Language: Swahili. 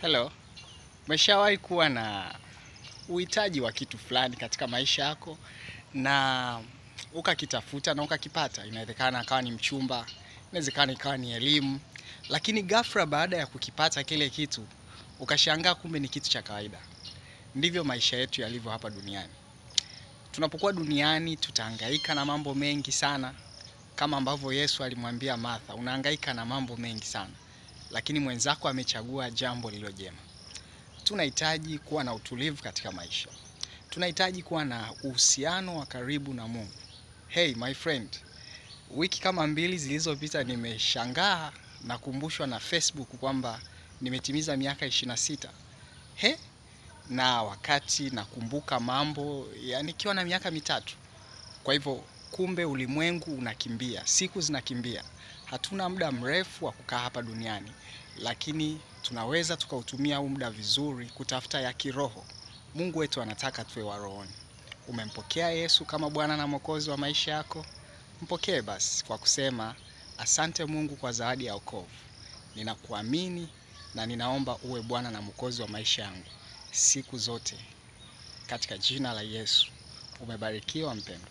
Hello, umeshawahi kuwa na uhitaji wa kitu fulani katika maisha yako na ukakitafuta na ukakipata? Inawezekana akawa ni mchumba, inawezekana ikawa ni elimu, lakini ghafla baada ya kukipata kile kitu ukashangaa kumbe ni kitu cha kawaida. Ndivyo maisha yetu yalivyo hapa duniani. Tunapokuwa duniani tutahangaika na mambo mengi sana, kama ambavyo Yesu alimwambia Martha, unahangaika na mambo mengi sana, lakini mwenzako amechagua jambo lililo jema. Tunahitaji kuwa na utulivu katika maisha. Tunahitaji kuwa na uhusiano wa karibu na Mungu. Hey my friend, wiki kama 2 zilizopita nimeshangaa na kumbushwa na Facebook kwamba nimetimiza miaka 26. Na wakati nakumbuka mambo ya nikiwa na miaka 3. Kwa hivyo kumbe ulimwengu unakimbia, siku zinakimbia. Hatuna muda mrefu wa kukaa hapa duniani, lakini tunaweza tukautumia huu muda vizuri kutafuta ya kiroho. Mungu wetu anataka tuwe wa rohoni. Umempokea Yesu kama Bwana na Mwokozi wa maisha yako? Mpokee basi kwa kusema asante Mungu kwa zawadi ya wokovu. Ninakuamini na ninaomba uwe Bwana na Mwokozi wa maisha yangu siku zote. Katika jina la Yesu. Umebarikiwa mpendwa.